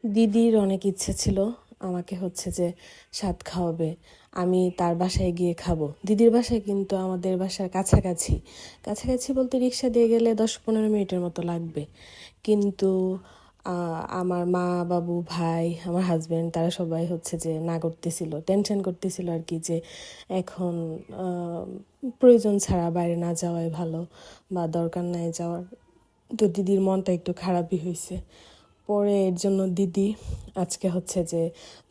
দিদির অনেক ইচ্ছে ছিল আমাকে হচ্ছে যে স্বাদ খাওয়াবে। আমি তার বাসায় গিয়ে খাবো। দিদির বাসায় কিন্তু আমাদের বাসার কাছাকাছি, কাছাকাছি বলতে রিক্সা দিয়ে গেলে 10-15 মিনিটের মতো লাগবে। কিন্তু আমার মা, বাবু, ভাই, আমার হাজবেন্ড তারা সবাই হচ্ছে যে না করতেছিল, টেনশন করতেছিল আর কি, যে এখন প্রয়োজন ছাড়া বাইরে না যাওয়াই ভালো বা দরকার নাই যাওয়ার। তো দিদির মনটা একটু খারাপই হয়েছে। পরে এর জন্য দিদি আজকে হচ্ছে যে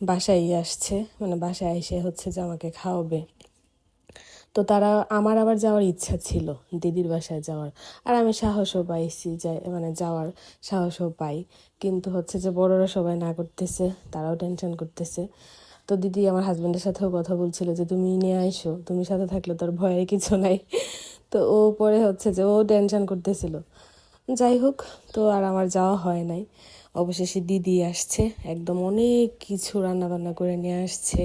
বাসায় আসছে, মানে বাসায় এসে হচ্ছে যে আমাকে খাওয়াবে। তো তারা, আমার আবার যাওয়ার ইচ্ছা ছিল দিদির বাসায় যাওয়ার, আর আমি সাহসও পাইছি, যাই মানে যাওয়ার সাহসও পাই। কিন্তু হচ্ছে যে বড়রা সবাই না করতেছে, তারাও টেনশন করতেছে। তো দিদি আমার হাজব্যান্ডের সাথেও কথা বলছিল যে তুমি নিয়ে আইসো, তুমি সাথে থাকলে তোর ভয়ের কিছু নাই। তো ও পরে হচ্ছে যে ও টেনশন করতেছিল। যাই হোক, তো আর আমার যাওয়া হয় নাই। অবশেষে দিদি আসছে, একদম অনেক কিছু রান্না বান্না করে নিয়ে আসছে।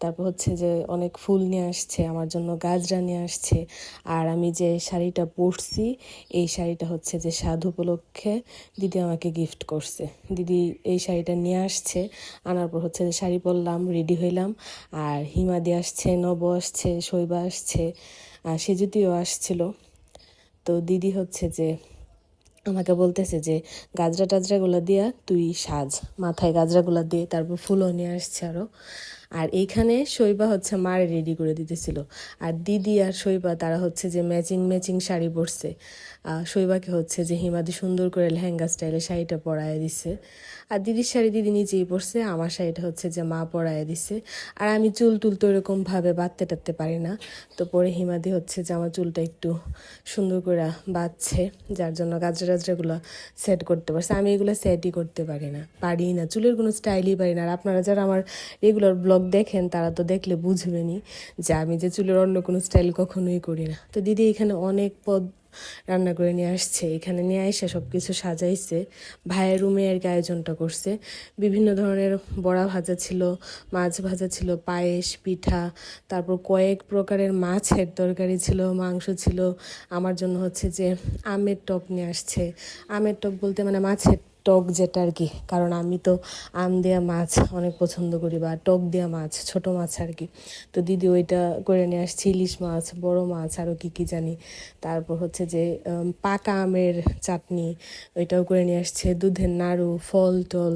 তারপর হচ্ছে যে অনেক ফুল নিয়ে আসছে আমার জন্য, গাজরা নিয়ে আসছে। আর আমি যে শাড়িটা পরছি, এই শাড়িটা হচ্ছে যে স্বাদ উপলক্ষে দিদি আমাকে গিফট করছে। দিদি এই শাড়িটা নিয়ে আসছে, আনার পর হচ্ছে যে শাড়ি পরলাম, রেডি হইলাম। আর হিমাদি আসছে, নব আসছে, শৈবা আসছে, আর সেজুতিও আসছিল। তো দিদি হচ্ছে যে আমাকে বলতেছে যে গাজরা টাজরাগুলো দিয়া তুই সাজ, মাথায় গাজরাগুলো দিয়ে, তারপর ফুলও নিয়ে আসছে আরও। আর এইখানে শৈবা হচ্ছে মারে রেডি করে দিতেছিল। আর দিদি আর শৈবা তারা হচ্ছে যে ম্যাচিং ম্যাচিং শাড়ি পরছে। শৈবাকে হচ্ছে যে হিমাদি সুন্দর করে লেহেঙ্গা স্টাইলে শাড়িটা পরায় দিছে। আর দিদির শাড়ি দিদি নিজেই পরছে, আমার শাড়িটা হচ্ছে যে মা পরায় দিছে। আর আমি চুল টুল তো এরকমভাবে বাঁধতে টাতে পারি না। তো পরে হিমাদি হচ্ছে যে আমার চুলটা একটু সুন্দর করে বাঁধছে, যার জন্য গাজরা টাজরাগুলো সেট করতে পারছে। আমি এগুলো সেটই করতে পারি না, চুলের কোনো স্টাইলই পারি না। আর আপনারা যারা আমার রেগুলার ব্লগ দেখেন তারা তো দেখলে বুঝবেনই যে আমি যে চুলের অন্য কোনো স্টাইল কখনোই করি না। তো দিদি এখানে অনেক পদ রান্না করে নিয়ে আসছে, এখানে নিয়ে এসে সব কিছু সাজাইছে। ভাইয়ের রুমে আর কি আয়োজনটা করছে। বিভিন্ন ধরনের বড়া ভাজা ছিল, মাছ ভাজা ছিল, পায়েস, পিঠা, তারপর কয়েক প্রকারের মাছের তরকারি ছিল, মাংস ছিল। আমার জন্য হচ্ছে যে আমের টক নিয়ে আসছে। আমের টক বলতে মানে মাছের টক যেটা আর কি, কারণ আমি তো আম দেওয়া মাছ অনেক পছন্দ করি, বা টক দেওয়া মাছ, ছোট মাছ আর কি। তো দিদি ওইটা করে নিয়ে আসছে, ইলিশ মাছ, বড় মাছ, আরও কী কী জানি। তারপর হচ্ছে যে পাকা আমের চাটনি, ওইটাও করে নিয়ে আসছে, দুধের নাড়ু, ফল টল,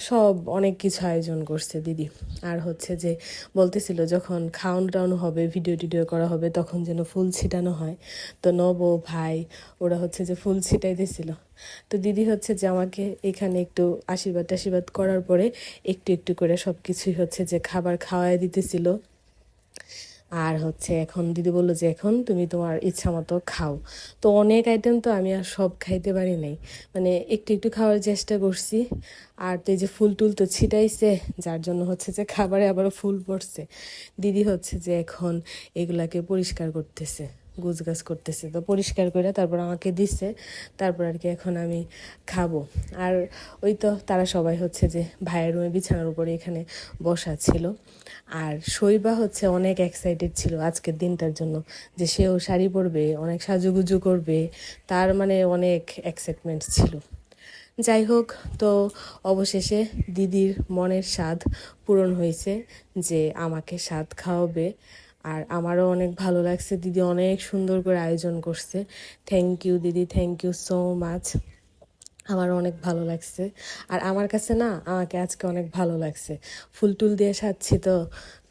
সব অনেক কিছু আয়োজন করছে দিদি। আর হচ্ছে যে বলতেছিল যখন খাওয়ানো টাউন হবে, ভিডিও টিডিও করা হবে, তখন যেন ফুল ছিটানো হয়। তো নব, ভাই, ওরা হচ্ছে যে ফুল ছিটাইতেছিল। তো দিদি হচ্ছে যে আমাকে এখানে একটু আশীর্বাদ টাশীর্বাদ করার পরে একটু একটু করে সব কিছুই হচ্ছে যে খাবার খাওয়াই দিতেছিল। আর হচ্ছে এখন দিদি বললো যে এখন তুমি তোমার ইচ্ছা মতো খাও। তো অনেক আইটেম তো আমি আর সব খাইতে পারি নাই, মানে একটু একটু খাওয়ার চেষ্টা করছি। আর তো এই যে ফুল টুল তো ছিটাইছে, যার জন্য হচ্ছে যে খাবারে আবারও ফুল পড়ছে। দিদি হচ্ছে যে এখন এগুলাকে পরিষ্কার করতেছে, গুছগাছ করতেছে। তো পরিষ্কার করে তারপর আমাকে দিছে, তারপর আর কি এখন আমি খাবো। আর ওই তো তারা সবাই হচ্ছে যে ভাইয়ের রুমে বিছানার উপরে এখানে বসা ছিল। আর শৈবা হচ্ছে অনেক এক্সাইটেড ছিল আজকের দিনটার জন্য, যে সেও শাড়ি পরবে, অনেক সাজুগুজু করবে, তার মানে অনেক এক্সাইটমেন্ট ছিল। যাই হোক, তো অবশেষে দিদির মনের স্বাদ পূরণ হয়েছে, যে আমাকে স্বাদ খাওয়াবে। আর আমারও অনেক ভালো লাগছে, দিদি অনেক সুন্দর করে আয়োজন করছে। থ্যাংক ইউ দিদি, থ্যাংক ইউ সো মাচ। আমার অনেক ভালো লাগছে। আর আমার কাছে না, আমাকে আজকে অনেক ভালো লাগছে, ফুল টুল দিয়ে সাজছি তো।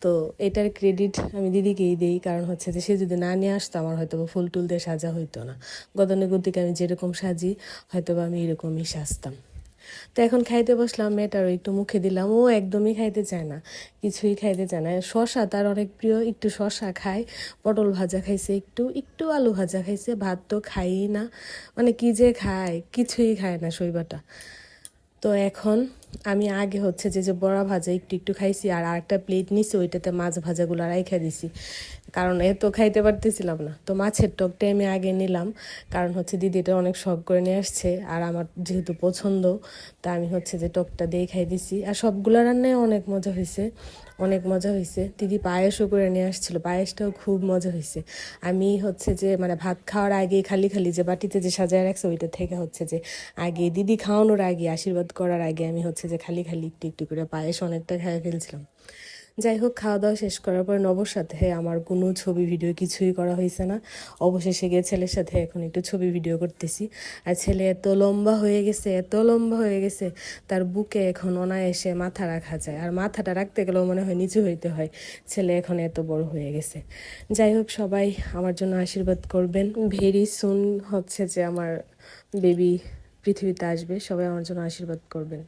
তো এটার ক্রেডিট আমি দিদিকেই দিই, কারণ হচ্ছে যে সে যদি না নিয়ে আসতো আমার হয়তো বা ফুল টুল দিয়ে সাজা হইতো না। গতানুগতিক আমি যেরকম সাজি, হয়তো বা আমি এরকমই সাজতাম। তো এখন খাইতে বসলাম, মেয়েটারও একটু মুখে দিলাম, ও একদমই খাইতে চায় না, কিছুই খাইতে চায় না। শশা তার অনেক প্রিয়, একটু শশা খায়, পটল ভাজা খাইছে, একটু একটু আলু ভাজা খাইছে, ভাত তো খায়ই না। মানে কি যে খায়, কিছুই খায় না শৈবাটা। তো এখন আমি আগে হচ্ছে যে যে বড়া ভাজা একটু একটু খাইছি, আর আরেকটা প্লেট নিছি, ওইটাতে মাছ ভাজাগুলো রাইখা দিছি, কারণ এত খাইতে পারতেছিলাম না। তো মাছের টকটা আমি আগে নিলাম, কারণ হচ্ছে দিদি এটা অনেক শখ করে নিয়ে আসছে, আর আমার যেহেতু পছন্দ, তা আমি হচ্ছে যে টকটা দিয়ে খাই দিছি। আর সবগুলো রান্নায় অনেক মজা হয়েছে, অনেক মজা হয়েছে। দিদি পায়েসও করে নিয়ে আসছিল, পায়েসটাও খুব মজা হয়েছে। আমি হচ্ছে যে মানে ভাত খাওয়ার আগে খালি খালি যে বাটিতে যে সাজায় রাখছে, ওইটা থেকে হচ্ছে যে আগে দিদি খাওয়ানোর আগে, আশীর্বাদ করার আগে আমি হচ্ছে হচ্ছে যে খালি খালি একটু একটু করে পায়েস অনেকটা খেয়ে ফেলছিলাম। যাই হোক, খাওয়া দাওয়া শেষ করার পর নবর সাথে আমার কোনো ছবি ভিডিও কিছুই করা হয়েছে না। অবশেষে গিয়ে ছেলের সাথে এখন একটু ছবি ভিডিও করতেছি। আর ছেলে এত লম্বা হয়ে গেছে, এত লম্বা হয়ে গেছে, তার বুকে এখন অনায়াসে মাথা রাখা যায়, আর মাথাটা রাখতে গেলেও মনে হয় নিচু হইতে হয়। ছেলে এখন এত বড় হয়ে গেছে। যাই হোক, সবাই আমার জন্য আশীর্বাদ করবেন। ভেরি সুন হচ্ছে যে আমার বেবি পৃথিবীতে আসবে, সবাই আমার জন্য আশীর্বাদ করবেন।